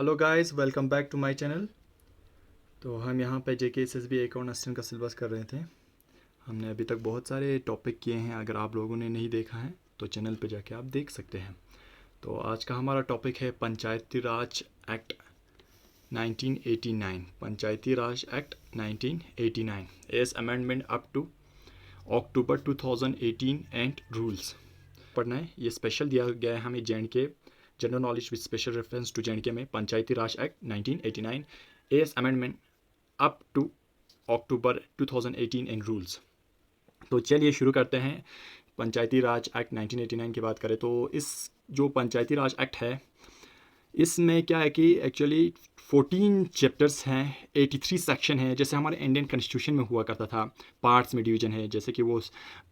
Hello guys, welcome back to my channel. तो हम यहाँ पे जेके एसएसबी अकाउंट असिस्टेंट का सिलेबस कर रहे थे। हमने अभी तक बहुत सारे टॉपिक किए हैं। अगर आप लोगों ने नहीं देखा है तो चैनल पे जाके आप देख सकते हैं। तो आज का हमारा टॉपिक है Panchayati Raj act 1989। Panchayati Raj act 1989 as amendment up to October 2018 and rules पढ़ना है। ये स्पेशल दिया गया है हमें J K general knowledge with special reference to J में Panchayati Raj act 1989 as amendment up to October 2018 and rules. तो चलिए शुरू करते हैं। पंचायती राज एक्ट 1989 की बात करें तो इस जो पंचायती राज एक्ट है इसमें क्या है कि एक्चुअली 14 चैप्टर्स हैं, 83 सेक्शन है। जैसे हमारे इंडियन कॉन्स्टिट्यूशन में हुआ करता था, पार्ट्स में डिवीजन है, जैसे कि वो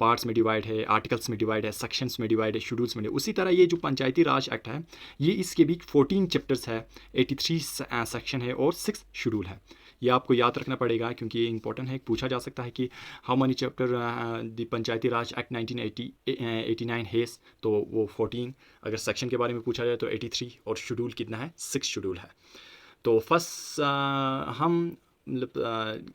पार्ट्स में डिवाइड है, आर्टिकल्स में डिवाइड है, सेक्शंस में डिवाइड है, शेड्यूल्स में। उसी तरह ये जो पंचायती राज एक्ट है ये इसके भी 14 चैप्टर्स है, 83 सेक्शन है और 6 शेड्यूल है। ये आपको याद रखना पड़ेगा क्योंकि ये इंपॉर्टेंट है। पूछा जा सकता है कि how many chapter the Panchayati Raj act 1989 has, तो वो 14। अगर सेक्शन के बारे में पूछा जाए तो 83 और शेड्यूल कितना है, 6 शेड्यूल है। तो फर्स्ट हम मतलब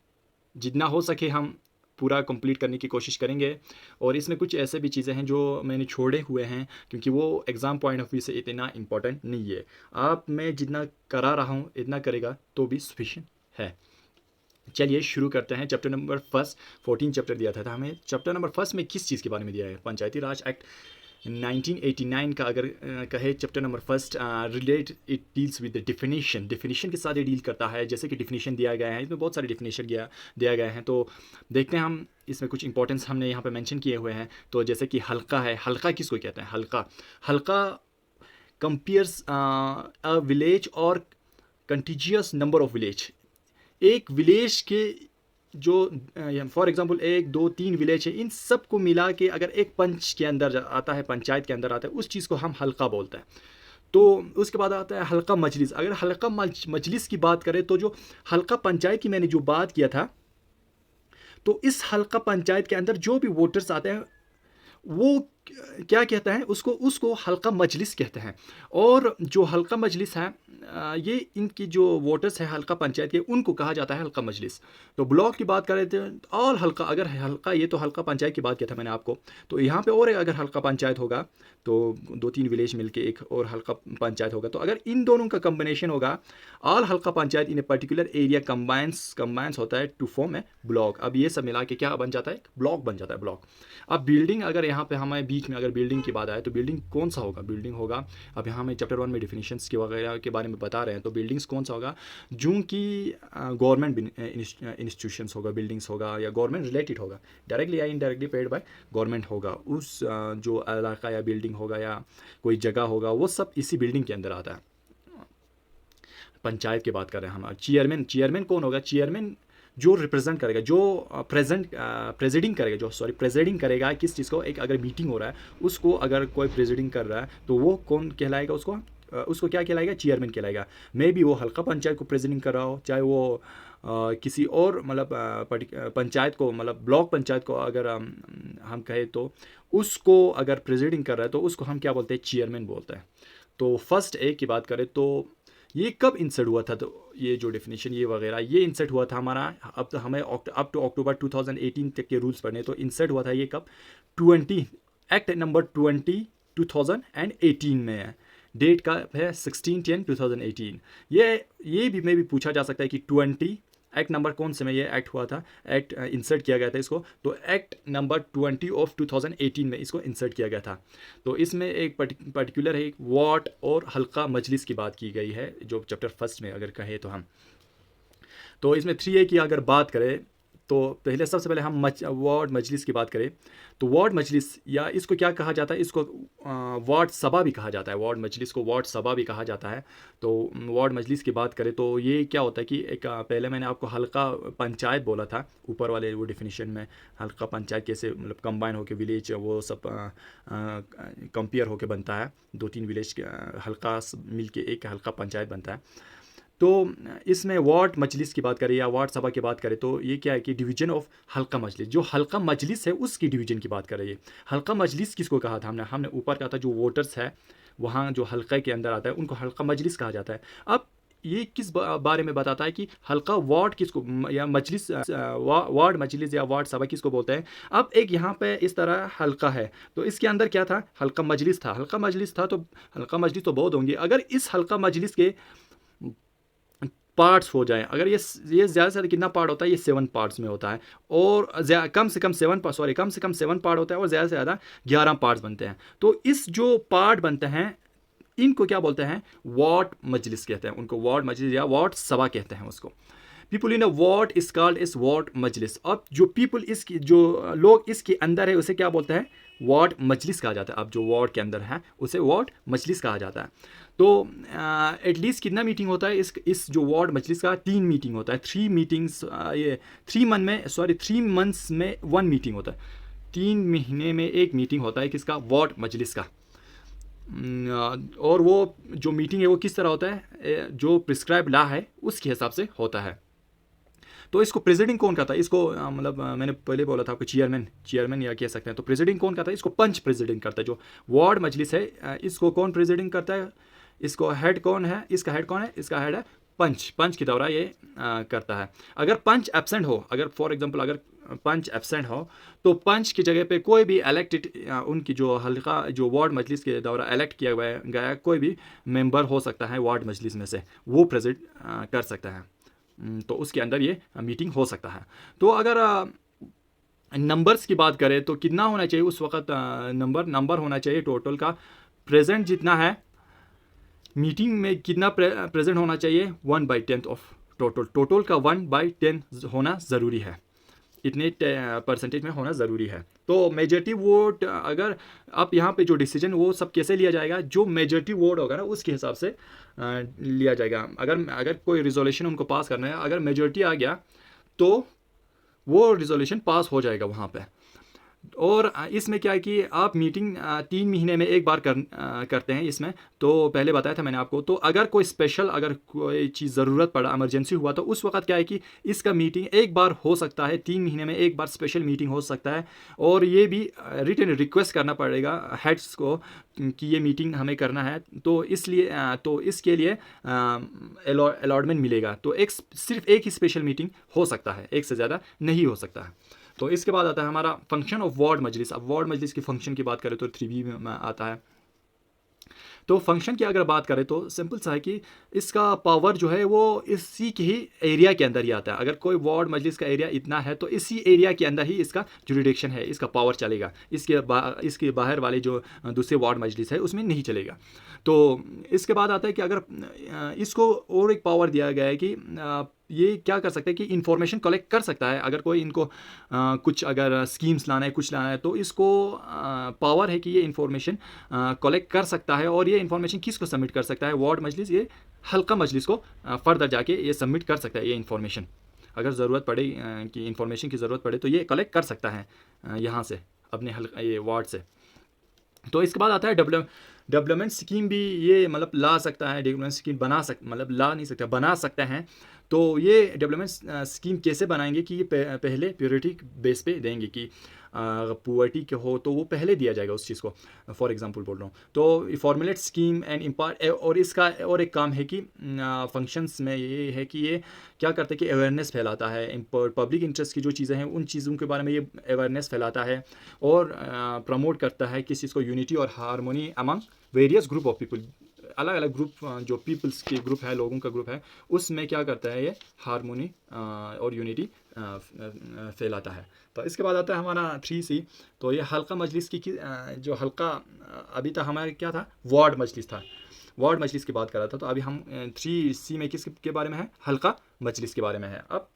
जितना हो सके हम पूरा कंप्लीट करने की कोशिश करेंगे। और इसमें कुछ ऐसे भी चीज़ें हैं जो मैंने छोड़े हुए हैं क्योंकि वो एग्ज़ाम पॉइंट ऑफ व्यू से इतना इम्पोर्टेंट नहीं है। आप मैं जितना करा रहा हूँ इतना करेगा तो भी सफिशिएंट है। चलिए शुरू करते हैं। चैप्टर नंबर फर्स्ट 14 चैप्टर दिया था हमें। चैप्टर नंबर फर्स्ट में किस चीज़ के बारे में दिया है? पंचायती राज एक्ट 1989 का अगर कहे chapter number first relate it deals with the definition के साथ ये डील करता है। जैसे कि डिफिनीशन दिया गया है, इसमें बहुत सारे डिफिनीशन दिया गया है। तो देखते हैं हम इसमें कुछ इंपॉर्टेंस हमने यहाँ पे मेंशन किए हुए हैं। तो जैसे कि हल्का है, हल्का किसको कहते हैं? हल्का कंपेयर्स अ विलेज और कंटिजियस नंबर ऑफ विलेज। एक विलेज के जो फॉर एग्जांपल 1 2 3 विलेज है, इन सब को मिला के अगर एक पंच के अंदर आता है, पंचायत के अंदर आता है, उस चीज़ को हम हल्का बोलते हैं। तो उसके बाद आता है हल्का मजलिस। अगर हल्का मजलिस की बात करें तो जो हल्का पंचायत की मैंने जो बात किया था, तो इस हल्का पंचायत के अंदर जो भी वोटर्स आते हैं वो क्या कहता है, उसको उसको हल्का मजलिस कहते हैं। और जो हल्का मजलिस है ये इनकी जो वोटर्स है हल्का पंचायत के, उनको कहा जाता है हल्का मजलिस। तो ब्लॉक की बात करें तो और हल्का, अगर हल्का, ये तो हल्का पंचायत की बात किया था मैंने आपको। तो यहाँ पे और अगर हल्का पंचायत होगा तो 2 3 विलेज मिलके एक और हल्का पंचायत होगा। तो अगर इन दोनों का कम्बिनेशन होगा, ऑल हल्का पंचायत इन ए पर्टिकुलर एरिया कंबाइंस होता है टू फॉर्म ए ब्लॉक। अब ये सब मिला के क्या बन जाता है? ब्लॉक बन जाता है, ब्लॉक। अब बिल्डिंग, अगर यहाँ पे हमारे बीच में अगर बिल्डिंग की बात आए तो बिल्डिंग कौन सा होगा? बिल्डिंग होगा, अब यहाँ में चैप्टर 1 में डिफिनीशंस के वगैरह के बारे में बता रहे हैं, तो बिल्डिंग्स कौन सा होगा? जो कि गवर्नमेंट इंस्टीट्यूशंस होगा, बिल्डिंग्स होगा या गवर्नमेंट रिलेटेड होगा, डायरेक्टली या इनडायरेक्टली पेड बाय गवर्नमेंट होगा। उस जो इलाका या बिल्डिंग होगा या कोई जगह होगा, वो सब इसी बिल्डिंग के अंदर आता है। पंचायत की बात कर रहे हैं हम। चेयरमैन कौन होगा? चेयरमैन जो रिप्रेजेंट करेगा, जो प्रेजिडिंग करेगा किस चीज़ को? एक अगर मीटिंग हो रहा है उसको अगर कोई प्रेजिडिंग कर रहा है तो वो कौन कहलाएगा? उसको क्या कहलाएगा? चेयरमैन कहलाएगा। मे बी वो हल्का पंचायत को प्रेजिडिंग कर रहा हो, चाहे वो किसी और मतलब पंचायत को, मतलब ब्लॉक पंचायत को अगर हम कहें तो उसको अगर प्रेजिडिंग कर रहा है तो उसको हम क्या बोलते हैं? चेयरमैन बोलते हैं। तो फर्स्ट ए की बात करें तो ये कब इंसर्ट हुआ था? तो ये जो डेफिनेशन ये वगैरह ये इंसर्ट हुआ था हमारा, अब तो हमें अप टू अक्टूबर 2018 तक के रूल्स पढ़ने। तो इंसर्ट हुआ था ये कब? 20 एक्ट नंबर 20 2018 में है। डेट का है 16/10/2018। ये भी में भी पूछा जा सकता है कि 20 एक्ट नंबर कौन से में ये एक्ट हुआ था, एक्ट इंसर्ट किया गया था इसको? तो एक्ट नंबर 20 ऑफ 2018 में इसको इंसर्ट किया गया था। तो इसमें एक पर्टिकुलर है वार्ड और हल्का मजलिस की बात की गई है, जो चैप्टर फर्स्ट में अगर कहें तो हम। तो इसमें 3A की अगर बात करें तो पहले सबसे पहले हम वार्ड मजलिस की बात करें तो वार्ड मजलिस, या इसको क्या कहा जाता है? इसको वार्ड सभा भी कहा जाता है। वार्ड मजलिस को वार्ड सभा भी कहा जाता है। तो वार्ड मजलिस की बात करें तो ये क्या होता है कि एक पहले मैंने आपको हल्का पंचायत बोला था ऊपर वाले वो डिफिनीशन में। हल्का पंचायत कैसे मतलब कंबाइन होकर विलेज वो सब कंपेयर होकर बनता है, 2 3 विलेज हल्का मिल के एक हल्का पंचायत बनता है। तो इसमें वार्ड मजलिस की बात करें या वार्ड सभा की बात करें तो ये क्या है कि डिवीजन ऑफ हल्का मजलिस, जो हल्का मजलिस है उसकी डिवीजन की बात कर रही है। हल्का मजलिस किसको कहा था हमने ऊपर कहा था जो वोटर्स है वहाँ जो हल्का के अंदर आता है उनको हल्का मजलिस कहा जाता है। अब ये किस बारे में बताता है कि हल्का वार्ड किसको या मजलिस वार्ड मजलिस या वार्ड सभा किसको बोलते हैं। अब एक यहाँ पे इस तरह हल्का है, तो इसके अंदर क्या था, हल्का मजलिस था। हल्का मजलिस था तो हल्का मजलिस तो बहुत होंगे। अगर इस हल्का मजलिस के पार्ट्स हो जाएं, अगर ये ज़्यादा से ज़्यादा कितना पार्ट होता है, ये 7 पार्ट्स में होता है, और कम से कम 7 पार्ट होता है, और ज़्यादा से ज़्यादा 11 पार्ट्स बनते हैं। तो इस जो पार्ट बनते हैं इनको क्या बोलते हैं, वार्ड मजलिस कहते हैं, उनको वार्ड मजलिस या वार्ड सभा कहते हैं उसको। People in a ward is called इस वार्ड मजलिस। अब जो पीपल इसकी जो लोग इसके अंदर है उसे क्या बोलते हैं, वार्ड मजलिस कहा जाता है। अब जो वार्ड के अंदर है उसे वार्ड मजलिस कहा जाता है। तो एटलीस्ट कितना मीटिंग होता है इस जो वार्ड मजलिस का, 3 मीटिंग होता है, 3 मीटिंग्स, ये 3 मंथ्स में 1 मीटिंग होता है, 3 महीने में 1 मीटिंग होता है किसका, वार्ड मजलिस का। और वो जो मीटिंग है वो किस तरह होता है, जो प्रिस्क्राइब ला है उसके हिसाब से होता है। तो इसको प्रेसिडिंग कौन करता है, इसको मतलब मैंने पहले बोला था आपको चेयरमैन या कह सकते हैं। तो प्रेसिडिंग कौन करता है, इसको पंच प्रेसिडिंग करता है। जो वार्ड मजलिस है इसको कौन प्रेसिडिंग करता है, इसको हेड कौन है, इसका हेड कौन है, इसका हेड है पंच के दौरा ये करता है। अगर पंच एब्सेंट हो, अगर फॉर एग्जांपल अगर पंच एब्सेंट हो, तो पंच की जगह पे कोई भी इलेक्टेड उनकी जो हल्का जो वार्ड मजलिस के दौरा इलेक्ट किया गया कोई भी मेंबर हो सकता है वार्ड मजलिस में से, वो प्रेसिड कर सकता है। तो उसके अंदर ये मीटिंग हो सकता है। तो अगर नंबर्स की बात करें तो कितना होना चाहिए उस वक्त, नंबर होना चाहिए टोटल का, प्रेजेंट जितना है मीटिंग में कितना प्रेजेंट होना चाहिए, 1/10 ऑफ टोटल का 1/10 होना ज़रूरी है, इतने परसेंटेज में होना ज़रूरी है। तो मेजॉरिटी वोट, अगर आप यहाँ पे जो डिसीजन वो सब कैसे लिया जाएगा, जो मेजॉरिटी वोट होगा ना उसके हिसाब से लिया जाएगा। अगर कोई रिजोल्यूशन उनको पास करना है, अगर मेजॉरिटी आ गया तो वो रिजोल्यूशन पास हो जाएगा वहाँ पे। और इसमें क्या है कि आप मीटिंग 3 महीने में एक बार करते हैं इसमें। तो पहले बताया था मैंने आपको। तो अगर कोई स्पेशल, अगर कोई चीज़ ज़रूरत पड़ा, इमरजेंसी हुआ, तो उस वक्त क्या है कि इसका मीटिंग एक बार हो सकता है, 3 महीने में एक बार स्पेशल मीटिंग हो सकता है। और ये भी रिटन रिक्वेस्ट करना पड़ेगा हेड्स को कि ये मीटिंग हमें करना है। तो इसके लिए अलॉटमेंट मिलेगा। तो सिर्फ एक ही स्पेशल मीटिंग हो सकता है, एक से ज़्यादा नहीं हो सकता है। तो इसके बाद आता है हमारा फंक्शन ऑफ वार्ड मजलिस। अब वार्ड मजलिस की फंक्शन की बात करें तो 3B में आता है। तो फंक्शन की अगर बात करें तो सिंपल सा है कि इसका पावर जो है वो इसी के ही एरिया के अंदर ही आता है। अगर कोई वार्ड मजलिस का एरिया इतना है तो इसी एरिया के अंदर ही इसका जुरिडिक्शन है, इसका पावर चलेगा। इसके बाहर वाले जो दूसरे वार्ड मजलिस है उसमें नहीं चलेगा। तो इसके बाद आता है कि अगर इसको और एक पावर दिया गया है कि ये क्या कर सकता है कि इंफॉर्मेशन कलेक्ट कर सकता है। अगर कोई इनको कुछ अगर स्कीम्स लाना है, कुछ लाना है, तो इसको पावर है कि ये इंफॉर्मेशन कलेक्ट कर सकता है। और ये इंफॉर्मेशन किसको सबमिट कर सकता है, वार्ड मजलिस, ये हल्का मजलिस को फर्दर जाके ये सबमिट कर सकता है। ये इंफॉर्मेशन अगर ज़रूरत पड़े कि इंफॉर्मेशन की ज़रूरत पड़े तो ये कलेक्ट कर सकता है यहाँ से, अपने ये वार्ड से। तो इसके बाद आता है डेवलपमेंट स्कीम भी ये मतलब ला सकता है, डेवलपमेंट स्कीम मतलब ला नहीं सकता, बना सकते हैं। तो ये डेवलपमेंट स्कीम कैसे बनाएंगे कि ये पहले प्योरिटी बेस पे देंगे कि पुअर्टी के हो तो वो पहले दिया जाएगा उस चीज़ को। फॉर एग्जांपल बोल रहा हूँ। तो फॉर्मुलेट स्कीम एंड इम्पार्ट, और इसका और एक काम है कि फंक्शंस में ये है कि ये क्या करता है कि अवेयरनेस फैलाता है, पब्लिक इंटरेस्ट की जो चीज़ें हैं उन चीज़ों के बारे में ये अवेयरनेस फैलाता है और प्रमोट करता है किस चीज़ को, यूनिटी और harmony among various group of people. अलग अलग ग्रुप जो पीपल्स के ग्रुप है, लोगों का ग्रुप है, उसमें क्या करता है ये हारमोनी और यूनिटी फैलाता है। तो इसके बाद आता है हमारा 3C। तो ये हल्का मजलिस की जो हल्का अभी तक हमारे क्या था, वार्ड मजलिस था, वार्ड मजलिस की बात कर रहा था। तो अभी हम 3C में किसके बारे में है, हल्का मजलिस के बारे में है। अब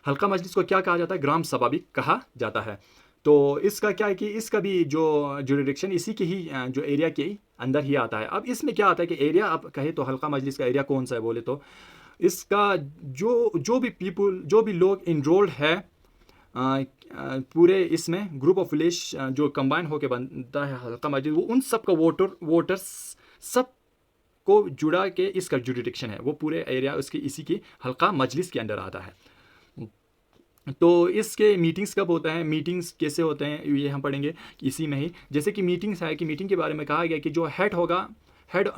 हल्का मजलिस को क्या कहा जाता है, ग्राम सभा भी कहा जाता है। तो इसका क्या है कि इसका भी जो जुरिडिक्शन इसी के ही जो एरिया के अंदर ही आता है। अब इसमें क्या आता है कि एरिया आप कहे तो हल्का मजलिस का एरिया कौन सा है बोले तो इसका जो भी लोग इनरोल्ड है पूरे इसमें ग्रुप ऑफ विलेज जो कंबाइन होकर बनता है हल्का मजलिस, वो उन सब का वोटर्स सब को जुड़ा के इसका जुरिडिक्शन है, वो पूरे एरिया उसके इसी के हल्का मजलिस के अंदर आता है। तो इसके मीटिंग्स कब होता है, मीटिंग्स कैसे होते हैं, ये हम पढ़ेंगे इसी में ही। जैसे कि मीटिंग्स है कि मीटिंग के बारे में कहा गया कि जो हेड होगा हेड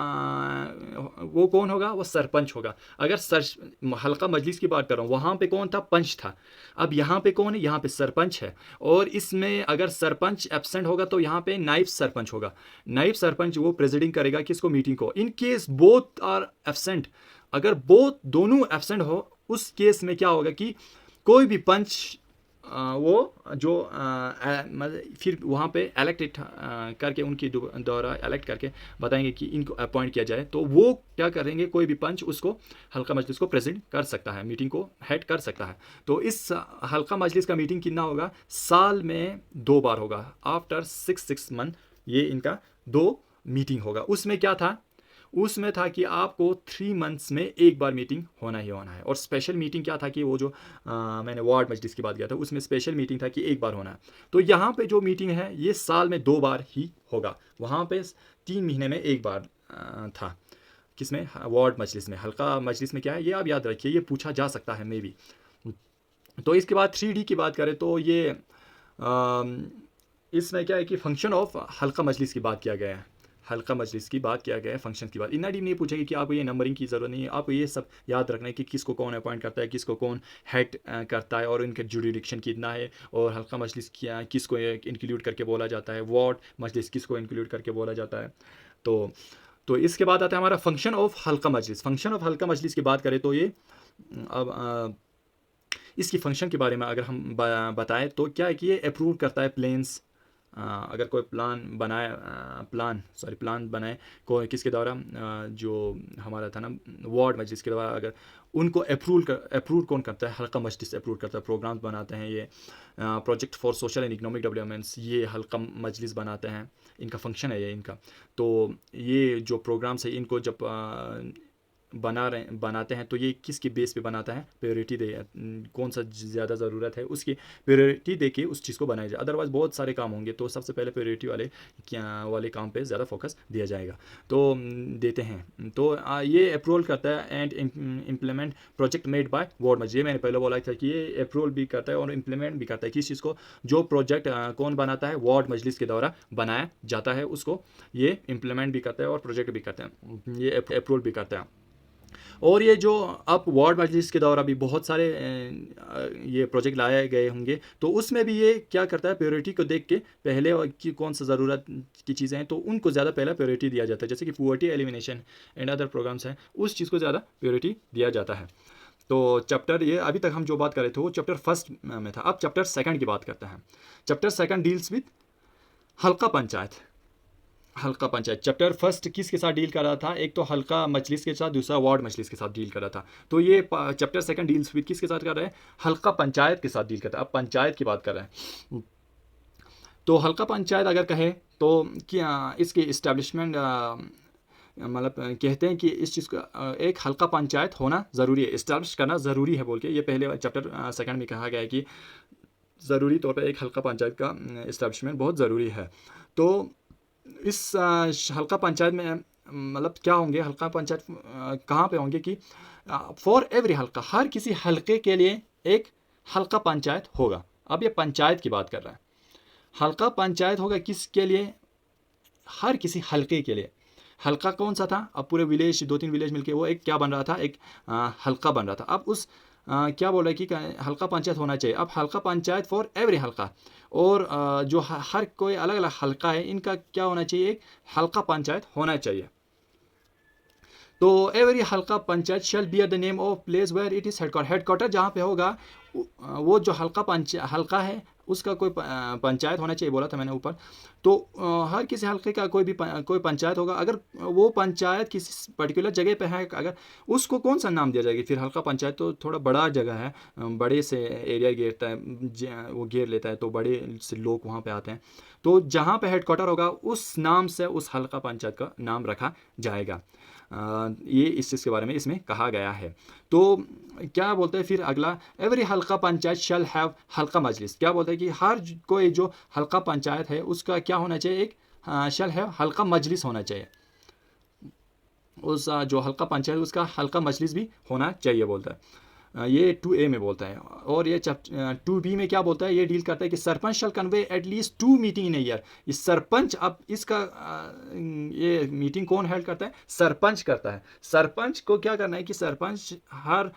वो कौन होगा, वो सरपंच होगा। अगर हल्का मजलिस की बात कर रहा हूँ, वहाँ पे कौन था, पंच था। अब यहाँ पे कौन है, यहाँ पे सरपंच है। और इसमें अगर सरपंच एब्सेंट होगा तो यहाँ पे नाइब सरपंच होगा। नाइब सरपंच वो प्रेसिडिंग करेगा किसको, मीटिंग को। In case both are absent, अगर बोथ दोनों एब्सेंट हो, उस केस में क्या होगा कि कोई भी पंच वो जो फिर वहाँ पे इलेक्ट करके उनकी द्वारा इलेक्ट करके बताएंगे कि इनको अपॉइंट किया जाए, तो वो क्या करेंगे, कोई भी पंच उसको हल्का मजलिस को प्रेजेंट कर सकता है, मीटिंग को हेड कर सकता है। तो इस हल्का मजलिस का मीटिंग कितना होगा, साल में 2 बार होगा। आफ्टर 6 मंथ ये इनका 2 मीटिंग होगा। उसमें क्या था, उसमें था कि आपको 3 मंथ्स में 1 बार मीटिंग होना ही होना है। और स्पेशल मीटिंग क्या था कि वो जो मैंने वार्ड मजलिस की बात किया था, उसमें स्पेशल मीटिंग था कि 1 बार होना है। तो यहाँ पे जो मीटिंग है ये साल में 2 बार ही होगा। वहाँ पे 3 महीने में 1 बार था। किसमें, वार्ड मजलिस में। हल्का मजलिस में क्या है, ये आप याद रखिए, ये पूछा जा सकता है मे बी। तो इसके बाद 3D की बात करें तो ये इसमें क्या है कि फंक्शन ऑफ हल्का मजलिस की बात किया गया है। हल्का मजलिस की बात किया गया है, फंक्शन की बात। इतना डीप नहीं पूछेगी कि आपको ये नंबरिंग की ज़रूरत नहीं है, आपको ये सब याद रखना है कि किसको कौन अपॉइंट करता है, किसको कौन हेड करता है, और इनका जुडिडिक्शन कितना है, और हल्का मजलिस क्या किसको इंक्लूड करके बोला जाता है, वार्ड मजलिस किसको इंक्लूड करके बोला जाता है। तो इसके बाद आता है हमारा फंक्शन ऑफ हल्का मजलिस। फंक्शन ऑफ हल्का मजलिस की बात करें तो ये अब इसकी फ़ंक्शन के बारे में अगर हम बताएं तो क्या है कि ये अप्रूव करता है प्लान्स। अगर कोई प्लान बनाए कोई किसके द्वारा, जो हमारा था ना वार्ड मजलिस के द्वारा, अगर उनको अप्रूव कौन करता है, हल्का मजलिस अप्रूव करता है। प्रोग्राम्स बनाते हैं ये, project for social and economic developments, ये हल्का मजलिस बनाते हैं, इनका फंक्शन है ये इनका। तो ये जो प्रोग्राम्स है इनको जब बनाते हैं तो ये किसके बेस पे बनाता है, प्रायोरिटी दे, कौन सा ज़्यादा ज़रूरत है उसकी प्रायोरिटी दे के उस चीज़ को बनाया जाए। अदरवाइज़ बहुत सारे काम होंगे, तो सबसे पहले प्रायोरिटी वाले काम पे ज़्यादा फोकस दिया जाएगा, तो देते हैं। तो ये अप्रूवल करता है and implement project made by ward majlis. मैंने पहले बोला था कि ये अप्रूवल भी करता है और इम्प्लीमेंट भी करता है किस चीज़ को, जो प्रोजेक्ट कौन बनाता है, वार्ड मजलिस के द्वारा बनाया जाता है, उसको ये इम्प्लीमेंट भी करता है और प्रोजेक्ट भी करते हैं, ये अप्रूवल भी करता है। और ये जो अब वार्ड मजलिस के दौरा भी बहुत सारे ये प्रोजेक्ट लाए गए होंगे, तो उसमें भी ये क्या करता है, प्रायोरिटी को देख के पहले कि कौन सा ज़रूरत की चीज़ें हैं तो उनको ज़्यादा पहला प्रायोरिटी दिया जाता है। जैसे कि poverty elimination and other programmes हैं, उस चीज़ को ज़्यादा प्रायोरिटी दिया जाता है। तो चैप्टर ये अभी तक हम जो बात कर रहे थे वो चैप्टर 1 में था। अब चैप्टर 2 की बात करते हैं। चैप्टर 2 डील्स विद हल्का पंचायत। हल्का पंचायत चैप्टर 1 किसके साथ डील कर रहा था, एक तो हल्का मजलिस के साथ, दूसरा वार्ड मजलिस के साथ डील कर रहा था। तो ये चैप्टर 2 डील्स विद किसके साथ कर रहा है, हल्का पंचायत के साथ डील करता है। अब पंचायत की बात कर रहे हैं। तो हल्का पंचायत अगर कहे तो क्या इसकी इस्टेब्लिशमेंट, मतलब कहते हैं कि इस चीज़ का एक हल्का पंचायत होना ज़रूरी है, इस्टेब्लिश करना ज़रूरी है बोल के, ये पहले चैप्टर 2 में कहा गया है कि ज़रूरी तौर पर एक हल्का पंचायत का इस्टेब्लिशमेंट बहुत ज़रूरी है। तो इस हल्का पंचायत में मतलब क्या होंगे, हल्का पंचायत कहाँ पे होंगे कि फॉर एवरी हल्का, हर किसी हल्के के लिए एक हल्का पंचायत होगा। अब ये पंचायत की बात कर रहा है, हल्का पंचायत होगा किसके लिए, हर किसी हल्के के लिए। हल्का कौन सा था, अब पूरे विलेज 2-3 विलेज मिलके वो एक क्या बन रहा था, एक हल्का बन रहा था। अब उस क्या बोल रहा है कि हल्का पंचायत होना चाहिए। अब हल्का पंचायत फॉर एवरी हल्का, और जो हर कोई अलग अलग हल्का है इनका क्या होना चाहिए, एक हल्का पंचायत होना चाहिए। तो every Halqa panchayat shall bear the name of place where it is headquarter जहाँ पे होगा वो जो हल्का है उसका कोई पंचायत होना चाहिए, बोला था मैंने ऊपर। तो हर किसी हल्के का कोई पंचायत होगा। अगर वो पंचायत किसी पर्टिकुलर जगह पे है, अगर उसको कौन सा नाम दिया जाएगा, फिर हल्का पंचायत तो थोड़ा बड़ा जगह है, बड़े से एरिया घेरता है, वो घेर लेता है, तो बड़े से लोग वहाँ पे आते हैं। तो जहाँ पे हेडक्वार्टर होगा उस नाम से उस हल्का पंचायत का नाम रखा जाएगा। ये इस चीज़ के बारे में इसमें कहा गया है। तो क्या बोलते हैं फिर अगला, every Halqa panchayat shall have हल्का मजलिस। क्या बोलते हैं कि हर कोई जो हल्का पंचायत है उसका क्या होना चाहिए, एक शैल हैव हल्का मजलिस होना चाहिए। उस जो हल्का पंचायत उसका हल्का मजलिस भी होना चाहिए बोलता है। ये 2A में बोलता है। और ये 2B में क्या बोलता है, ये डील करता है कि sarpanch shall convene at least 2 meeting in a year. इस सरपंच, अब इसका ये मीटिंग कौन हेल्ड करता है, सरपंच करता है। सरपंच को क्या करना है कि सरपंच हर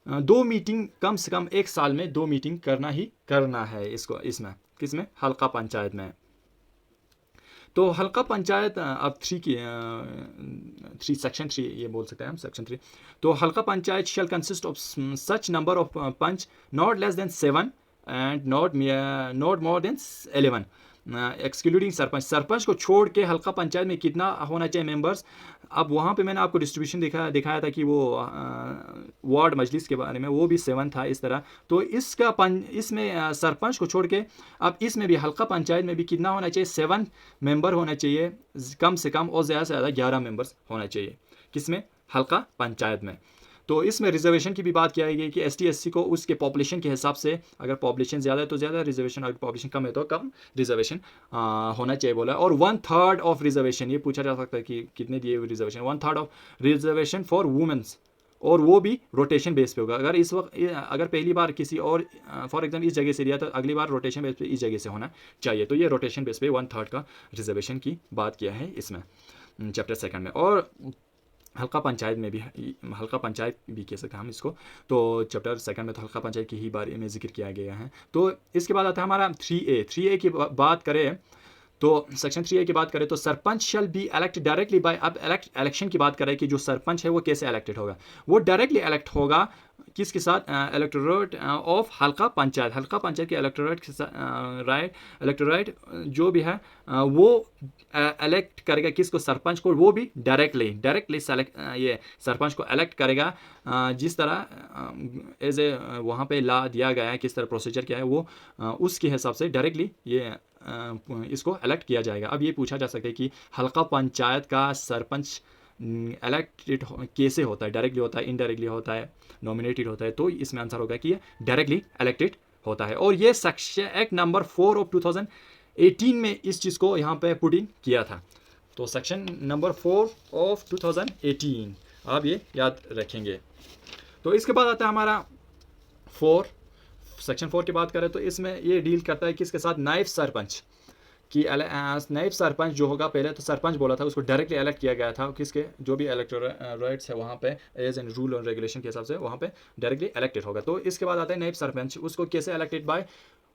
2 मीटिंग, कम से कम एक साल में 2 मीटिंग करना ही करना है इसको, इसमें किसमें, हल्का पंचायत में। तो हल्का पंचायत अब 3 सेक्शन 3 ये बोल सकते हैं हम, सेक्शन 3। तो हल्का panchayat shall consist of such number of panch not less than 7 and not more than 11 excluding sarpanch. Sarpanch को छोड़ के हल्का पंचायत में कितना होना चाहिए मेंबर्स। अब वहाँ पे मैंने आपको डिस्ट्रीब्यूशन दिखाया था कि वो वार्ड मजलिस के बारे में, वो भी 7 था इस तरह। तो इसमें सरपंच को छोड़ के अब इसमें भी हल्का पंचायत में भी कितना होना चाहिए, 7 मेंबर होना चाहिए कम से कम, और ज़्यादा से ज़्यादा 11 मेंबर्स होना चाहिए किसमें, हल्का पंचायत में। तो इसमें रिजर्वेशन की भी बात किया गई कि ST SC को उसके पॉपुलेशन के हिसाब से, अगर पॉपुलेशन ज़्यादा है तो ज़्यादा रिजर्वेशन, अगर पॉपुलेशन कम है तो कम रिजर्वेशन होना चाहिए बोला। और 1/3 ऑफ रिजर्वेशन, ये पूछा जा सकता है कि कितने दिए हुए reservation, 1/3 of reservation for women's, और वो भी रोटेशन बेस पे होगा। अगर इस वक्त, अगर पहली बार किसी और फॉर एग्जाम्पल इस जगह से दिया तो अगली बार रोटेशन बेस पे इस जगह से होना चाहिए। तो ये रोटेशन बेस पे 1/3 का रिजर्वेशन की बात किया है इसमें चैप्टर 2 में। और हल्का पंचायत में भी, हल्का पंचायत भी कह सकते हैं हम इसको, तो चैप्टर 2 में तो हल्का पंचायत की ही बारे में जिक्र किया गया है। तो इसके बाद आता है हमारा 3A की बात करें तो सेक्शन 3A की बात करें तो sarpanch shall be elect directly by, अब इलेक्शन की बात करें कि जो सरपंच है वो कैसे इलेक्टेड होगा, वो डायरेक्टली इलेक्ट होगा किसके साथ, इलेक्टोरेट ऑफ हल्का पंचायत। हल्का पंचायत के इलेक्टोरेट के साथ, इलेक्टोरेट जो भी है वो इलेक्ट करेगा किसको, सरपंच को, वो भी डायरेक्टली सेलेक्ट, ये सरपंच को इलेक्ट करेगा जिस तरह एज ए वहाँ पे ला दिया गया है, किस तरह प्रोसीजर क्या है वो उसके हिसाब से डायरेक्टली ये इसको इलेक्ट किया जाएगा। अब ये पूछा जा सकता है कि हल्का पंचायत का सरपंच इलेक्टेड कैसे होता है, डायरेक्टली होता है, इनडायरेक्टली होता है, नॉमिनेटेड होता है। तो इसमें आंसर होगा कि ये डायरेक्टली इलेक्टेड होता है। और ये सेक्शन एक्ट नंबर 4 ऑफ 2018 में इस चीज़ को यहाँ पे पुट इन किया था। तो सेक्शन नंबर 4 ऑफ 2018 आप ये याद रखेंगे। तो इसके बाद आता है हमारा 4, सेक्शन 4 की बात करें तो इसमें ये डील करता है किसके साथ, नायब सरपंच कि नायब सरपंच जो होगा, पहले तो सरपंच बोला था, उसको डायरेक्टली इलेक्ट किया गया था किसके, जो भी इलेक्टोरेट्स है वहाँ पे एज एंड रूल और रेगुलेशन के हिसाब से वहाँ पे डायरेक्टली इलेक्टेड होगा। तो इसके बाद आता है नायब सरपंच, उसको कैसे इलेक्टेड बाय,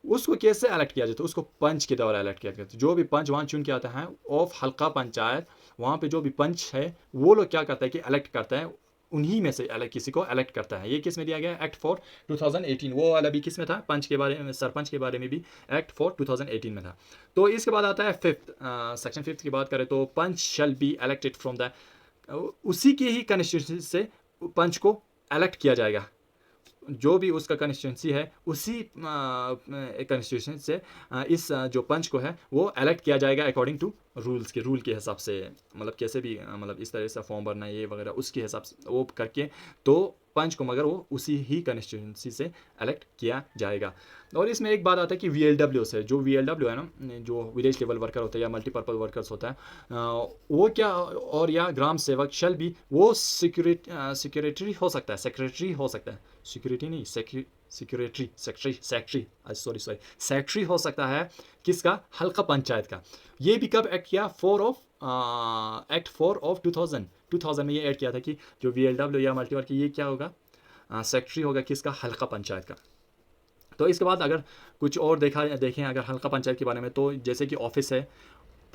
उसको कैसे इलेक्ट किया जाता है, उसको पंच के द्वारा इलेक्ट किया जाता है। जो भी पंच वहाँ चुन के आता है ऑफ हल्का पंचायत, वहाँ पे जो भी पंच है वो लोग क्या करता है कि इलेक्ट करता है, उन्हीं में से अलग किसी को इलेक्ट करता है। ये किस में दिया गया, एक्ट 4 2018, वो वाला भी किस में था, पंच के बारे में, सरपंच के बारे में भी एक्ट 4 2018 में था। तो इसके बाद आता है 5th, सेक्शन 5 की बात करें तो panch shall be elected from the, उसी के ही कंस्टिट्यूंसी से पंच को इलेक्ट किया जाएगा, जो भी उसका कंस्टिट्यूंसी है उसी कंस्टिट्यूशन से इस जो पंच को है वो इलेक्ट किया जाएगा अकॉर्डिंग टू रूल्स के, रूल के हिसाब से, मतलब कैसे भी मतलब इस तरह से फॉर्म भरना ये वगैरह उसके हिसाब से वो करके तो पंच को, मगर वो उसी ही कंस्टिट्यूंसी से इलेक्ट किया जाएगा। और इसमें एक बात आता है कि VLW से, जो VLW है ना, जो विलेज लेवल वर्कर होता है या मल्टीपर्पज़ वर्कर्स होता है, वो क्या, और या ग्राम सेवक शैल भी, वो सेक्रेटरी हो सकता है, सेक्रेटरी हो सकता है, सिक्योरिटी नहीं, सेक्रेटरी हो सकता है किसका, हल्का पंचायत का। ये भी कब एक्ट किया, एक्ट 4 ऑफ 2000 में ये ऐड किया था कि जो VLW या मल्टीवर्क की ये क्या होगा, सेक्रेटरी होगा किसका, हल्का पंचायत का। तो इसके बाद अगर कुछ और देखें अगर हल्का पंचायत के बारे में, तो जैसे कि ऑफिस है,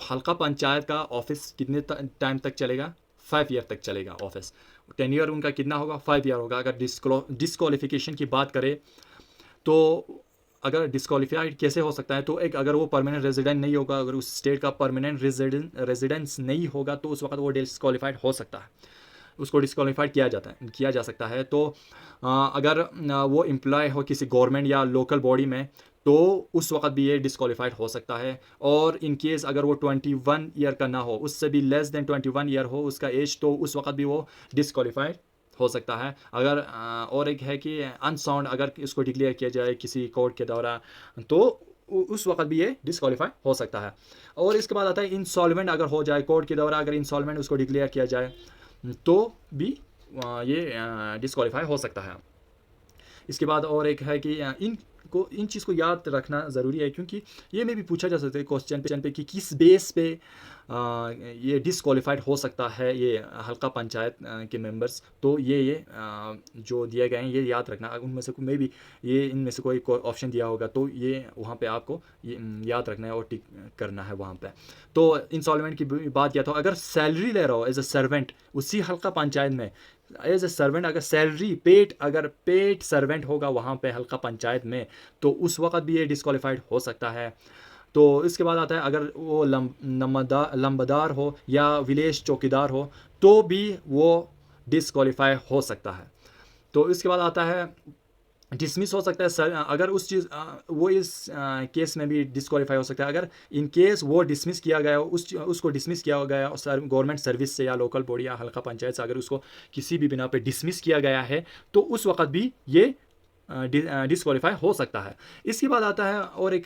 हल्का पंचायत का ऑफिस कितने टाइम तक चलेगा, 5 ईयर तक चलेगा ऑफिस। टेन्योर उनका कितना होगा, 5 ईयर होगा। अगर डिस्क्वालिफिकेशन की बात करें तो अगर डिस्क्वालीफाइड कैसे हो सकता है, तो एक अगर वो परमानेंट रेजिडेंट नहीं होगा, अगर उस स्टेट का परमानेंट रेजिडेंस नहीं होगा तो उस वक्त वो डिस्क्वालीफाइड हो सकता है, उसको डिस्क्वालीफाइड किया जा सकता है। तो अगर वो एम्प्लॉय हो किसी गवर्नमेंट या लोकल बॉडी में तो उस वक्त भी ये डिस्क्वालीफाइड हो सकता है। और इन केस अगर वो 21 ईयर का ना हो, उससे भी लेस देन 21 ईयर हो उसका एज, तो उस वक्त भी वो डिस्क्वालीफाइड हो सकता है। अगर और एक है कि अनसाउंड अगर इसको डिक्लेयर किया जाए किसी कोर्ट के द्वारा तो उस वक्त भी ये डिस्क्वालीफाई हो सकता है। और इसके बाद आता है इंसॉल्वेंट अगर हो जाए कोर्ट के द्वारा, अगर इंसॉल्वेंट उसको डिक्लेयर किया जाए तो भी ये डिस्क्वालीफाई हो सकता है। इसके बाद और एक है कि इन चीज़ को याद रखना ज़रूरी है, क्योंकि ये में भी पूछा जा सकता है क्वेश्चन पे कि किस बेस पे ये डिसक्वालीफाइड हो सकता है ये हल्का पंचायत के मेंबर्स। तो ये जो दिए गए हैं ये याद रखना। उनमें से मे भी ये इनमें से कोई ऑप्शन दिया होगा तो ये वहाँ पे आपको ये याद रखना है और टिक करना है वहाँ पे। तो इंसॉल्वेंट की बात किया, तो अगर सैलरी ले रहा हो एज अ सर्वेंट उसी हल्का पंचायत में एज ए सर्वेंट, अगर सैलरी पेड सर्वेंट होगा वहाँ पे हल्का पंचायत में, तो उस वक्त भी ये डिस्क्वालीफाइड हो सकता है। तो इसके बाद आता है अगर वो लंबदार हो या विलेज चौकीदार हो तो भी वो डिस्क्वालीफाई हो सकता है। तो इसके बाद आता है डिसमिस हो सकता है सर, अगर उस चीज़ वो इस केस में भी डिस्क्वालीफाई हो सकता है अगर इन केस वो डिसमिस किया गया हो, उसको डिसमिस किया गया हो गवर्नमेंट सर्विस से या लोकल बॉडी या हल्का पंचायत से, अगर उसको किसी भी बिना पे डिसमिस किया गया है तो उस वक्त भी ये डिस्क्वालीफाई हो सकता है। इसके बाद आता है और एक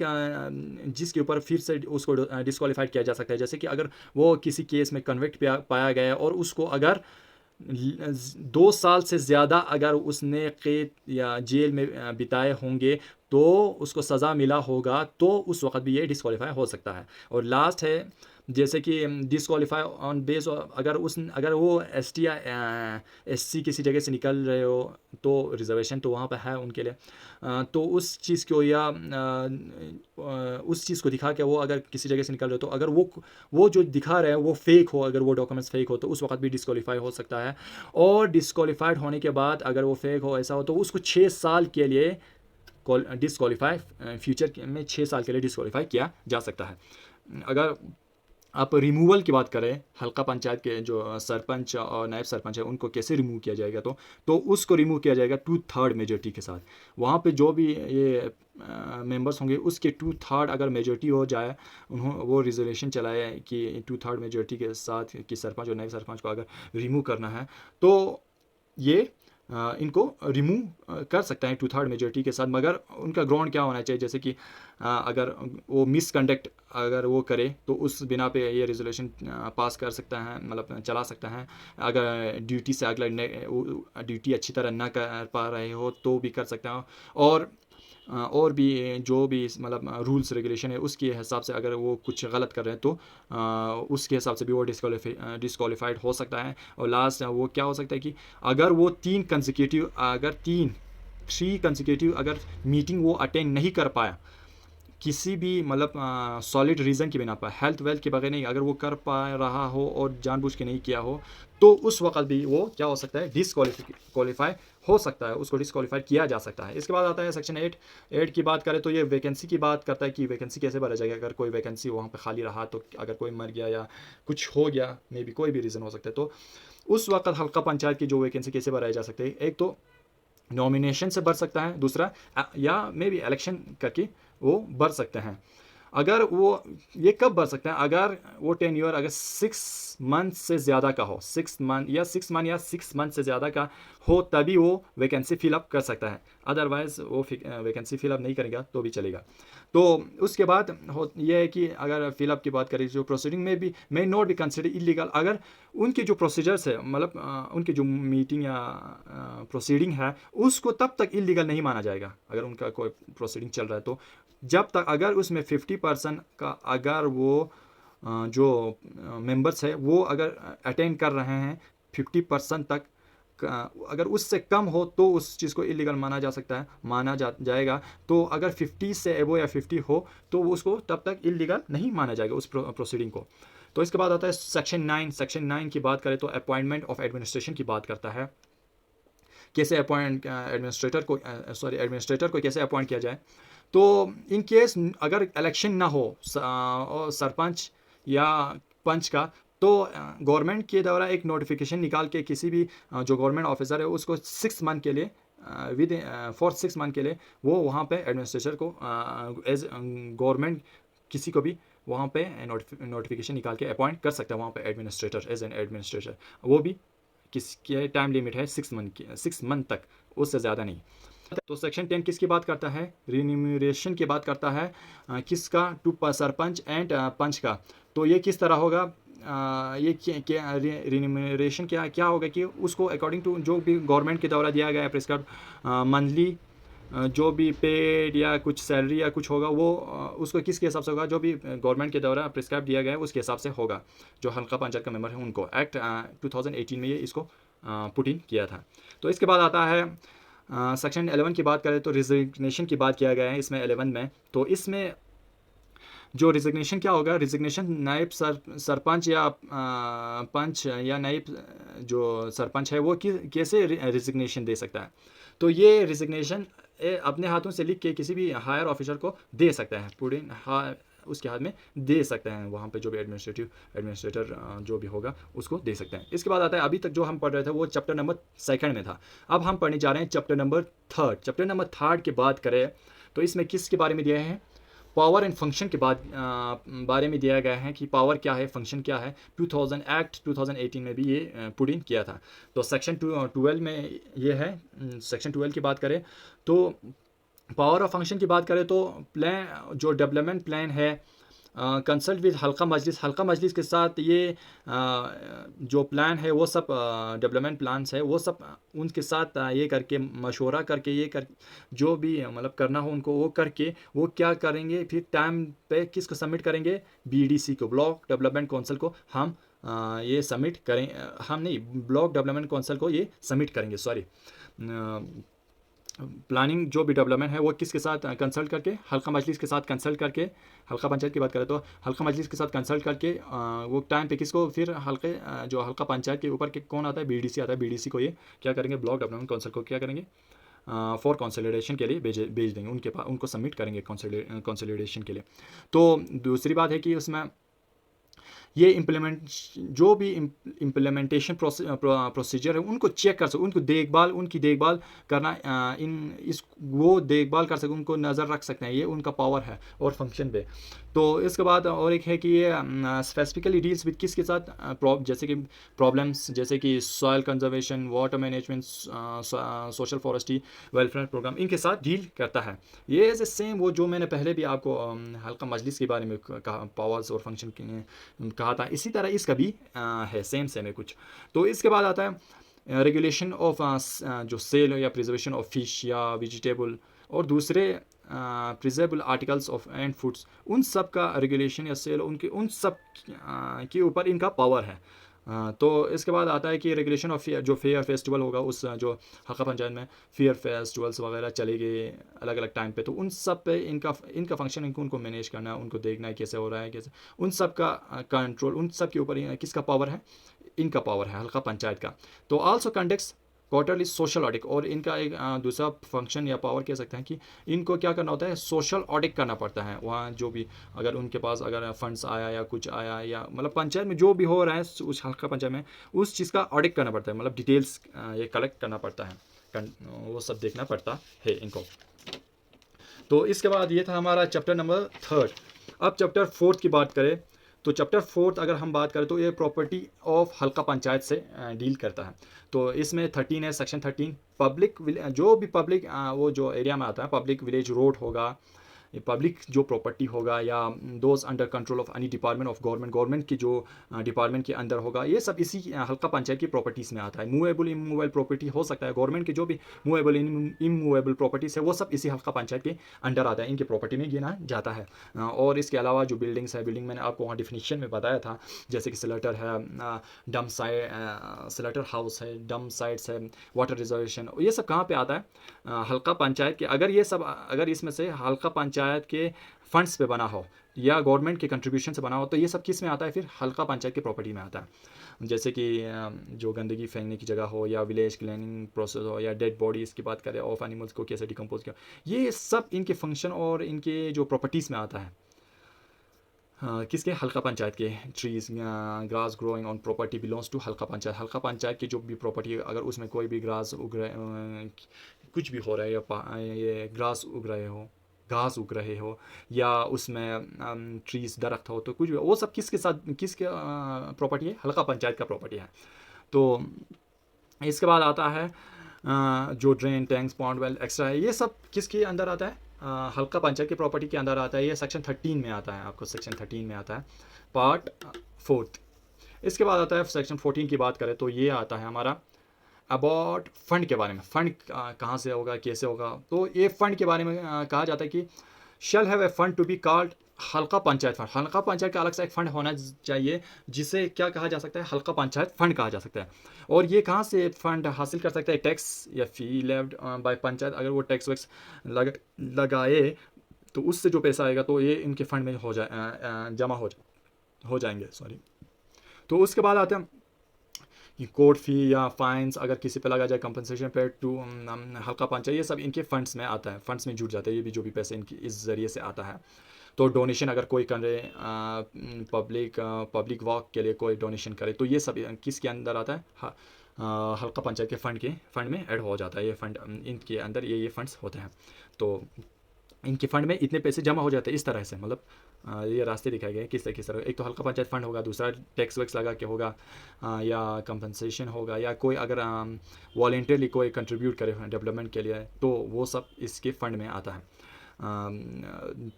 जिसके ऊपर फिर से उसको डिस्क्वालीफाइड किया जा सकता है, जैसे कि अगर वो किसी केस में कन्विक्ट पाया गया और उसको अगर 2 साल से ज़्यादा अगर उसने कैद या जेल में बिताए होंगे तो उसको सज़ा मिला होगा, तो उस वक्त भी ये डिस्क्वालीफाई हो सकता है। और लास्ट है जैसे कि डिस्क्वालीफाई ऑन बेस, अगर वो एसटी या एससी किसी जगह से निकल रहे हो तो रिजर्वेशन तो वहाँ पर है उनके लिए, तो उस चीज़ को या उस चीज़ को दिखा के वो अगर किसी जगह से निकल रहे हो तो अगर वो जो दिखा रहे हैं वो फेक हो, अगर वो डॉक्यूमेंट्स फेक हो तो उस वक्त भी डिस्क्वालीफाई हो सकता है। और डिस्क्वालीफाइड होने के बाद अगर वो फेक हो ऐसा हो तो उसको 6 साल के लिए डिस्क्वालीफाई फ्यूचर में 6 साल के लिए डिस्क्वालीफाई किया जा सकता है। अगर आप रिमूवल की बात करें, हल्का पंचायत के जो सरपंच और नायब सरपंच है उनको कैसे रिमूव किया जाएगा, तो उसको रिमूव किया जाएगा 2/3 मेजॉरिटी के साथ। वहाँ पे जो भी ये मेंबर्स होंगे उसके 2/3 अगर मेजॉरिटी हो जाए, वो रिजोल्यूशन चलाए कि 2/3 मेजॉरिटी के साथ कि सरपंच और नायब सरपंच को अगर रिमूव करना है तो ये इनको रिमूव कर सकता है 2/3 मेजॉरिटी के साथ। मगर उनका ग्राउंड क्या होना चाहिए, जैसे कि अगर वो मिसकंडक्ट अगर वो करे तो उस बिना पे ये रेजोल्यूशन पास कर सकता है, मतलब चला सकता है। अगर ड्यूटी से अगला ड्यूटी अच्छी तरह ना कर पा रहे हो तो भी कर सकते हैं। और भी जो भी मतलब रूल्स रेगुलेशन है उसके हिसाब से अगर वो कुछ गलत कर रहे हैं तो उसके हिसाब से भी वो डिस्क्वालीफाइड हो सकता है। और लास्ट वो क्या हो सकता है कि अगर वो 3 कंसेक्यूटिव अगर मीटिंग वो अटेंड नहीं कर पाया किसी भी मतलब सॉलिड रीज़न की बिना पर, हेल्थ वेल्थ के बगैर नहीं, अगर वो कर पा रहा हो और जानबूझ के नहीं किया हो तो उस वक्त भी वो क्या हो सकता है, डिस्क्वालीफाई हो सकता है, उसको डिस्क्वालीफाई किया जा सकता है। इसके बाद आता है सेक्शन 8 की बात करें तो ये वैकेंसी की बात करता है कि वैकेंसी कैसे भरा जाएगा। अगर कोई वैकेंसी वहाँ पर खाली रहा तो अगर कोई मर गया या कुछ हो गया, मे बी कोई भी रीज़न हो सकता है, तो उस वक्त हल्का पंचायत की जो वैकेंसी कैसे भराई जा सकती है, एक तो नॉमिनेशन से भर सकता है, दूसरा या मे बी इलेक्शन करके वो भर सकते हैं। अगर वो ये कब भर सकते हैं, अगर वो टेन्योर अगर 6 मंथ से ज़्यादा का हो, 6 मंथ या 6 मंथ से ज़्यादा का हो तभी वो वैकेंसी फिलअप कर सकता है। अदरवाइज़ वो वैकेंसी फिलअप नहीं करेगा तो भी चलेगा। तो उसके बाद ये है कि अगर फिलअप की बात करें जो प्रोसीडिंग में भी may not be consider illegal, अगर उनके जो प्रोसीजर्स है मतलब उनके जो मीटिंग या प्रोसीडिंग है उसको तब तक इलीगल नहीं माना जाएगा अगर उनका कोई प्रोसीडिंग चल रहा है, तो जब तक अगर उसमें 50% का अगर वो जो मेंबर्स है वो अगर अटेंड कर रहे हैं 50% तक, अगर उससे कम हो तो उस चीज़ को इलीगल माना जाएगा। तो अगर 50 से एबो या 50 हो तो उसको तब तक इलीगल नहीं माना जाएगा उस प्रोसीडिंग को। तो इसके बाद आता है सेक्शन 9 की बात करें तो अपॉइंटमेंट ऑफ एडमिनिस्ट्रेशन की बात करता है, कैसे एडमिनिस्ट्रेटर को कैसे अपॉइंट किया जाए। तो इन केस अगर इलेक्शन ना हो सरपंच या पंच का, तो गवर्नमेंट के द्वारा एक नोटिफिकेशन निकाल के किसी भी जो गवर्नमेंट ऑफिसर है उसको 6 मंथ के लिए फॉर 6 मंथ के लिए वो वहाँ पे एडमिनिस्ट्रेटर को एज गवर्नमेंट किसी को भी वहाँ पे नोटिफिकेशन निकाल के अपॉइंट कर सकता है वहाँ पे एडमिनिस्ट्रेटर एज एन एडमिनिस्ट्रेटर। वो भी किसके टाइम लिमिट है 6 मंथ तक, उससे ज़्यादा नहीं। तो सेक्शन 10 किसकी बात करता है, रिन्यूमरेशन की बात करता है, किसका, टू सरपंच एंड पंच का। तो ये किस तरह होगा, ये क्या रिन्यूमरेशन क्या होगा कि उसको अकॉर्डिंग टू जो भी गवर्नमेंट के द्वारा दिया गया है प्रिस्क्राइब मंथली जो भी पेड या कुछ सैलरी या कुछ होगा वो उसको किसके हिसाब से होगा, जो भी गवर्नमेंट के द्वारा प्रिस्क्राइब दिया गया है उसके हिसाब से होगा। जो हल्का पंचायत का मेंबर है उनको एक्ट 2018 में ये इसको पुट इन किया था। तो इसके बाद आता है सेक्शन 11 की बात करें तो रिजिग्नेशन की बात किया गया है इसमें 11 में। तो इसमें जो रिजिग्नेशन क्या होगा, रिजिग्नेशन नायब सरपंच या पंच या नायब जो सरपंच है वो कैसे रिजिग्नेशन दे सकता है। तो ये रिजिग्नेशन अपने हाथों से लिख के किसी भी हायर ऑफिसर को दे सकता है, पूरे उसके हाथ में दे सकते हैं, वहाँ पे जो भी एडमिनिस्ट्रेटर जो भी होगा उसको दे सकते हैं। इसके बाद आता है, अभी तक जो हम पढ़ रहे थे वो चैप्टर नंबर 2 में था, अब हम पढ़ने जा रहे हैं चैप्टर नंबर 3। चैप्टर नंबर 3 की बात करें तो इसमें किसके बारे में दिया है, पावर एंड फंक्शन के बारे में दिया गया है कि पावर क्या है, फंक्शन क्या है। 2000 एक्ट 2018 में भी ये पुट इन किया था। तो सेक्शन 12 में ये है। सेक्शन 12 की बात करें तो पावर और फंक्शन की बात करें तो प्लान, जो डेवलपमेंट प्लान है, कंसल्ट विद हल्का मजलिस के साथ ये जो प्लान है वो सब डेवलपमेंट प्लान्स है वो सब उनके साथ ये करके मशवरा करके ये कर जो भी मतलब करना हो उनको वो करके वो क्या करेंगे, फिर टाइम पे किसको सबमिट करेंगे, बीडीसी को, ब्लॉक डेवलपमेंट काउंसिल को हम ये सबमिट करें, हम नहीं, ब्लॉक डेवलपमेंट काउंसिल को ये सबमिट करेंगे, सॉरी, प्लानिंग जो भी डेवलपमेंट है वो किसके साथ कंसल्ट करके, हल्का मजलिस के साथ कंसल्ट करके, हल्का पंचायत की बात करें तो हल्का मजलिस के साथ कंसल्ट करके वो टाइम पे किसको, फिर जो हल्का पंचायत के ऊपर के कौन आता है, बीडीसी आता है, बीडीसी को ये क्या करेंगे, ब्लॉक डेवलपमेंट काउंसिल को क्या करेंगे, फॉर कंसोलिडेशन के लिए भेज देंगे, उनके पास उनको सबमिट करेंगे कंसोलिडेशन के लिए। तो दूसरी बात है कि उसमें ये जो भी इम्प्लीमेंटेशन प्रोसीजर है उनको चेक कर सको, उनकी देखभाल करना, वो देखभाल कर सके, उनको नज़र रख सकते हैं, ये उनका पावर है और फंक्शन पे। तो इसके बाद और एक है कि ये स्पेसिफिकली डील्स विद किसके साथ, जैसे कि प्रॉब्लम्स जैसे कि soil conservation, water management, social forestry, welfare programme, इनके साथ डील करता है। ये एज ए सेम वो जो मैंने पहले भी आपको हल्का मजलिस के बारे में कहा, पावर्स और फंक्शन कहा था, इसी तरह इसका भी है, सेम है कुछ। तो इसके बाद आता है रेगुलेशन ऑफ जो सेल या प्रिजर्वेशन ऑफ फिश या वेजिटेबल और दूसरे प्रिजर्वेबल आर्टिकल्स ऑफ एंड फूड्स, उन सब का रेगुलेशन या सेल उन सब के ऊपर इनका पावर है। तो इसके बाद आता है कि रेगुलेशन ऑफ जो फेयर फेस्टिवल होगा, उस जो हल्का पंचायत में फेयर फेस्टिवल्स वगैरह चलेंगे अलग अलग टाइम पे, तो उन सब पे इनका फंक्शन उनको मैनेज करना है, उनको देखना है कैसे हो रहा है, कैसे उन सब का कंट्रोल, उन सब के ऊपर किसका पावर है, इनका पावर है, हल्का पंचायत का। तो also conducts quarterly social audit, और इनका एक दूसरा फंक्शन या पावर कह सकते हैं कि इनको क्या करना होता है, सोशल ऑडिट करना पड़ता है। वहाँ जो भी अगर उनके पास अगर फंड्स आया या कुछ आया या मतलब पंचायत में जो भी हो रहा है उस हल्का पंचायत में, उस चीज़ का ऑडिट करना पड़ता है, मतलब डिटेल्स ये कलेक्ट करना पड़ता है, वो सब देखना पड़ता है इनको। तो इसके बाद ये था हमारा चैप्टर नंबर 3। अब चैप्टर 4 की बात करें तो चैप्टर 4 अगर हम बात करें तो ये प्रॉपर्टी ऑफ हल्का पंचायत से डील करता है। तो इसमें 13 है, सेक्शन 13 पब्लिक, जो भी पब्लिक वो जो एरिया में आता है, पब्लिक विलेज रोड होगा, पब्लिक जो प्रॉपर्टी होगा, या those under control of any department of government की जो डिपार्टमेंट के अंदर होगा, ये सब इसी हल्का पंचायत की प्रॉपर्टीज़ में आता है। मूवेबल इमूवेबल प्रॉपर्टी हो सकता है, गवर्नमेंट की जो भी मूवेबल इमूवेबल प्रॉपर्टीज़ है वो सब इसी हल्का पंचायत के अंडर आता है, इनकी प्रॉपर्टी में गिना जाता है। और इसके अलावा जो बिल्डिंग्स है, बिल्डिंग मैंने आपको वहाँ डिफिनीशन में बताया था, जैसे कि स्लेटर है, डम साइट, स्लेटर हाउस है, डम साइट्स है, वाटर रिजर्वेशन, ये सब कहाँ पे आता है, हल्का पंचायत के। अगर इसमें से हल्का पंचायत के फंड्स पे बना हो या गवर्नमेंट के कंट्रीब्यूशन से बना हो, तो ये सब किस में आता है, फिर हल्का पंचायत की प्रॉपर्टी में आता है। जैसे कि जो गंदगी फेंकने की जगह हो, या विलेज क्लीनिंग प्रोसेस हो, या डेड बॉडीज़ की बात करें, ऑफ एनिमल्स को कैसे डिकम्पोज किया, ये सब इनके फंक्शन और इनके जो प्रॉपर्टीज़ में आता है। किसके, हल्का पंचायत के। Trees, grass growing on property belongs to Halqa panchayat. हल्का पंचायत की जो भी प्रॉपर्टी है, अगर उसमें कोई भी ग्रास उग रहे, कुछ भी हो रहा है, या ये ग्रास उग रहे हो, घास उग रहे हो, या उसमें ट्रीज दरख्त हो, तो कुछ भी वो सब किसके प्रॉपर्टी है, हल्का पंचायत का प्रॉपर्टी है। तो इसके बाद आता है जो drain, tanks, pond, well extra है, ये सब किसके अंदर आता है, हल्का पंचायत की प्रॉपर्टी के अंदर आता है। ये सेक्शन 13 में आता है, आपको सेक्शन 13 में आता है, पार्ट 4। इसके बाद आता है सेक्शन 14 की बात करें तो ये आता है हमारा अबाउट फंड के बारे में, फंड कहाँ से होगा, कैसे होगा। तो ये फंड के बारे में कहा जाता है कि shall have a fund to be called Halqa panchayat fund. हल्का पंचायत का अलग से एक फंड होना चाहिए जिसे क्या कहा जा सकता है, हल्का पंचायत फंड कहा जा सकता है। और ये कहाँ से फंड हासिल कर सकता है, टैक्स या फी लेव्ड बाय पंचायत। अगर वो टैक्स वैक्स लगाए तो उससे जो पैसा आएगा तो ये इनके फंड में जमा हो जाएंगे, सॉरी। तो उसके बाद आते हैं कि कोर्ट फी या फाइन्स अगर किसी पे लगा जाए, कंपनसेशन पे टू हल्का पंचायत, ये सब इनके फंड्स में आता है, फंड्स में जुट जाता है ये भी, जो भी पैसे इनकी इस ज़रिए से आता है। तो डोनेशन अगर कोई करे, पब्लिक वॉक के लिए कोई डोनेशन करे, तो ये सब किसके अंदर आता है, हल्का पंचायत के फंड में ऐड हो जाता है। ये फंड इनके अंदर ये फंड्स होते हैं। तो इनके फंड में इतने पैसे जमा हो जाते हैं इस तरह से, मतलब ये रास्ते दिखाए गए किस तरह। एक तो हल्का पंचायत फंड होगा, दूसरा टैक्स वैक्स लगा के होगा, या कंपनसेशन होगा, या कोई अगर वॉलेंटरली कोई कंट्रीब्यूट करे डेवलपमेंट के लिए, तो वो सब इसके फंड में आता है।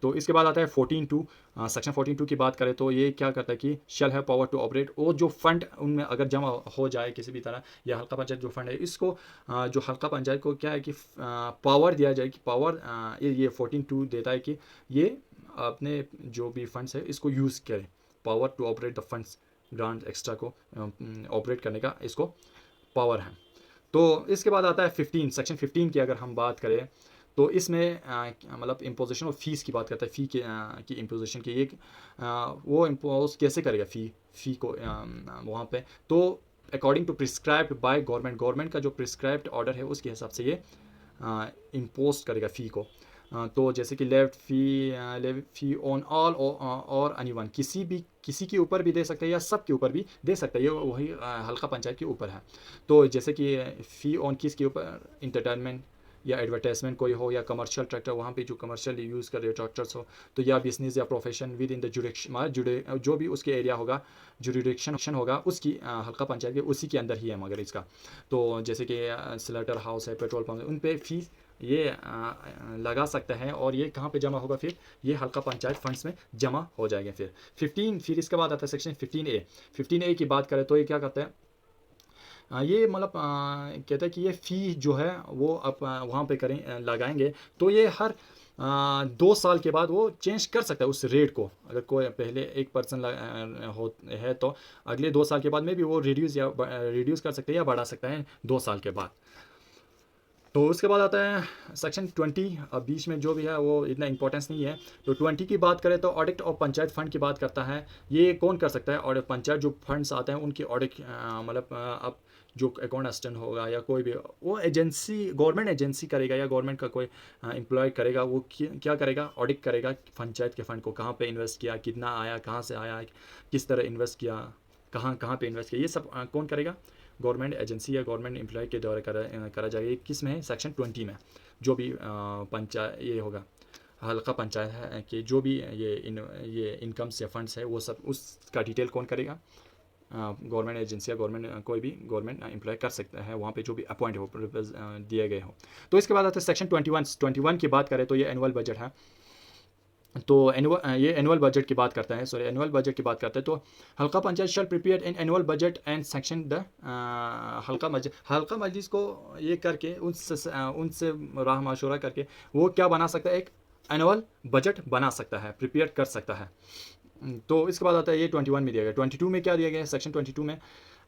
तो इसके बाद आता है 14(2), सेक्शन 14(2) की बात करें तो ये क्या करता है कि shall have power to operate. वो जो फंड उनमें अगर जमा हो जाए किसी भी तरह, या हल्का पंचायत जो फंड है इसको, जो हल्का पंचायत को क्या है कि पावर दिया जाए, कि पावर ये 14(2) देता है कि ये अपने जो भी फंड्स है इसको यूज़ करें, power to operate the funds, grant extra को ऑपरेट करने का इसको पावर है। तो इसके बाद आता है 15, सेक्शन 15 की अगर हम बात करें तो इसमें मतलब इम्पोजिशन ऑफ फीस की बात करता है, फ़ी की इम्पोजिशन की, एक वो इम्पोज कैसे करेगा फ़ी को वहाँ पे। तो according to prescribed by government का जो प्रिस्क्राइब्ड ऑर्डर है उसके हिसाब से ये इम्पोज करेगा फ़ी को। तो जैसे कि लेव फी ऑन ऑल और एनीवन, किसी के ऊपर भी दे सकता है या सब के ऊपर भी दे सकता है, ये वही हल्का पंचायत के ऊपर है। तो जैसे कि फ़ी ऑन किसके ऊपर, इंटरटेनमेंट या एडवर्टाइजमेंट कोई हो, या कमर्शियल ट्रैक्टर, वहाँ पे जो कमर्शियल यूज़ कर रहे ट्रैक्टर्स हो, तो या बिजनेस या प्रोफेशन विद इन द जुड़े जो भी उसके एरिया होगा, जुरिडिक्शन होगा उसकी हल्का पंचायत के उसी के अंदर ही है मगर इसका। तो जैसे कि स्लेटर हाउस है, पेट्रोल पंप है, उन पे फीस ये लगा सकता है, और ये कहाँ पे जमा होगा, फिर ये हल्का पंचायत फंड्स में जमा हो जाएंगे। फिर इसके बाद आता है सेक्शन 15A की बात करें तो ये क्या करता है, ये मतलब कहता है कि ये फ़ी जो है वो आप वहाँ पे लगाएंगे तो ये हर 2 साल के बाद वो चेंज कर सकता है उस रेट को। अगर कोई पहले 1% हो है तो अगले 2 साल के बाद में भी वो रिड्यूस कर सकते हैं या बढ़ा सकता है 2 साल के बाद। तो उसके बाद आता है सेक्शन 20, अब बीच में जो भी है वो इतना इंपॉर्टेंस नहीं है। तो 20 की बात करें तो ऑडिट ऑफ पंचायत फंड की बात करता है। ये कौन कर सकता है, और पंचायत जो फंड्स आते हैं उनकी ऑडिट, मतलब अब जो अकाउंट असिस्टेंट होगा या कोई भी वो एजेंसी, गवर्नमेंट एजेंसी करेगा या गवर्नमेंट का कोई एम्प्लॉय करेगा, वो क्या करेगा, ऑडिट करेगा पंचायत के फंड को, कहाँ पे इन्वेस्ट किया, कितना आया, कहाँ से आया, किस तरह इन्वेस्ट किया, कहाँ पे इन्वेस्ट किया, ये सब कौन करेगा, गवर्नमेंट एजेंसी या गवर्नमेंट एम्प्लॉय के द्वारा करा जाएगा। किस में है, सेक्शन 20 में। जो भी पंचायत ये होगा हल्का पंचायत है कि जो भी ये इनकम्स या फंड्स है वो सब उसका डिटेल कौन करेगा, गवर्नमेंट एजेंसी या गवर्नमेंट कोई भी गवर्नमेंट एम्प्लॉय कर सकता है वहाँ पे जो भी अपॉइंट हो, दिए गए हो। तो इसके बाद आता है सेक्शन 21 की बात करें तो ये एनुअल बजट है। तो ये एनुअल बजट की बात करता है, एनुअल बजट की बात करते हैं। तो हल्का panchayat shall prepare in annual budget and section the halqa majlis को ये करके उनसे राह मशवरा करके वो क्या बना सकता है, एक एनुअल बजट बना सकता है, प्रिपेयर कर सकता है। तो इसके बाद आता है ये 21 में दिया गया। 22 में क्या दिया गया है, सेक्शन 22 में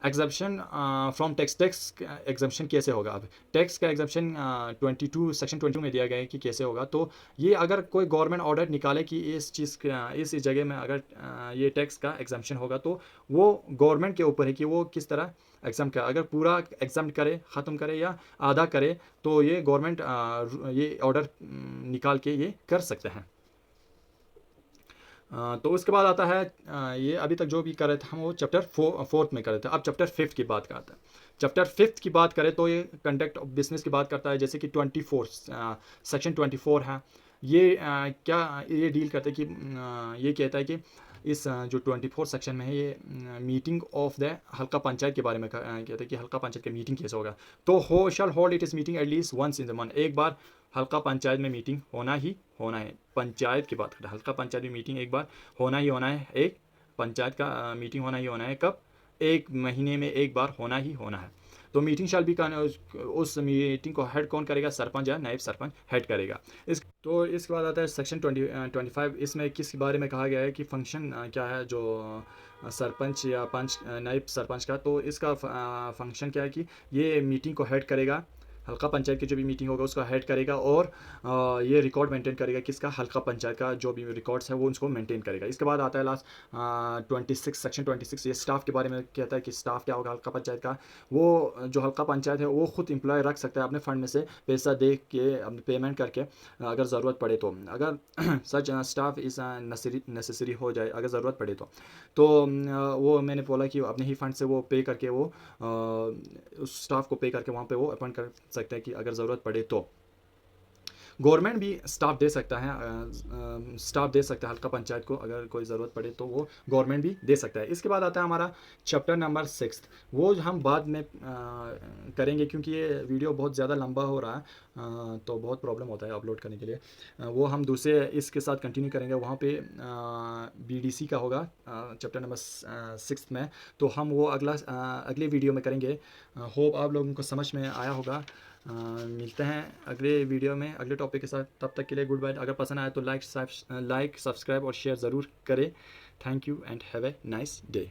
एग्जम्पशन फ्रॉम टैक्स एग्जम्पन कैसे होगा। अब टैक्स का एग्जम्पन 22 सेक्शन 22 में दिया गया है कि कैसे होगा। तो ये अगर कोई गवर्नमेंट ऑर्डर निकाले कि इस जगह में अगर ये टैक्स का एग्जम्पन होगा तो वो गवर्नमेंट के ऊपर है कि वो किस तरह एग्जाम करे, अगर पूरा एग्जाम करे, ख़त्म करे या आधा करे, तो ये गवर्नमेंट ये ऑर्डर निकाल के ये कर सकते हैं। तो उसके बाद आता है ये अभी तक जो भी कर रहे थे हम वो चैप्टर 4 में कर रहे थे। अब चैप्टर 5 की बात करते हैं। चैप्टर 5 की बात करें तो ये कंडक्ट ऑफ बिजनेस की बात करता है। जैसे कि 24 सेक्शन 24 है, ये क्या ये डील करते हैं कि ये कहता है कि इस जो 24 सेक्शन में है ये मीटिंग ऑफ द हल्का पंचायत के बारे में कहते हैं कि हल्का पंचायत की मीटिंग कैसे होगा। तो shall hold it is meeting at least once in the month, एक बार हल्का पंचायत में मीटिंग होना ही होना है। पंचायत की बात करें, हल्का पंचायत में मीटिंग एक बार होना ही होना है, एक पंचायत का मीटिंग होना ही होना है। कब, 1 महीने में एक बार होना ही होना है। तो मीटिंग शैल बी, उस मीटिंग को हेड कौन करेगा? सरपंच या नायब सरपंच हेड करेगा। इसके बाद आता है सेक्शन 25। इसमें किस बारे में कहा गया है कि फंक्शन क्या है जो सरपंच या पंच नायब सरपंच का। तो इसका फंक्शन क्या है कि ये मीटिंग को हेड करेगा, हल्का पंचायत की जो भी मीटिंग होगा उसका हेड करेगा, और ये रिकॉर्ड मेंटेन करेगा किसका? हल्का पंचायत का जो भी रिकॉर्ड्स है वो उसको मेंटेन करेगा। इसके बाद आता है लास्ट 26, सेक्शन 26। ये स्टाफ के बारे में कहता है कि स्टाफ क्या होगा हल्का पंचायत का। वो जो हल्का पंचायत है वो खुद एम्प्लॉय रख सकता है अपने फंड में से पैसा दे के, पेमेंट करके, अगर ज़रूरत पड़े तो, अगर सच स्टाफ इस नेसेसरी हो जाए, अगर ज़रूरत पड़े तो वो मैंने बोला कि अपने ही फंड से वो पे करके, वो उस स्टाफ को पे करके वहाँ पे वो अपॉइंट कर सकते हैं कि अगर ज़रूरत पड़े तो। गवर्नमेंट भी स्टाफ दे सकता है, स्टाफ दे सकता है हल्का पंचायत को, अगर कोई ज़रूरत पड़े तो वो गवर्नमेंट भी दे सकता है। इसके बाद आता है हमारा चैप्टर नंबर 6। वो हम बाद में करेंगे क्योंकि ये वीडियो बहुत ज़्यादा लंबा हो रहा है, तो बहुत प्रॉब्लम होता है अपलोड करने के लिए। वो हम दूसरे इसके साथ कंटिन्यू करेंगे, वहाँ पे BDC का होगा चैप्टर नंबर 6 में। तो हम वो अगले वीडियो में करेंगे। होप आप लोगों को समझ में आया होगा। मिलते हैं अगले वीडियो में अगले टॉपिक के साथ। तब तक के लिए गुड बाय। अगर पसंद आया तो लाइक, सब्सक्राइब और शेयर ज़रूर करें। Thank you and have a nice day.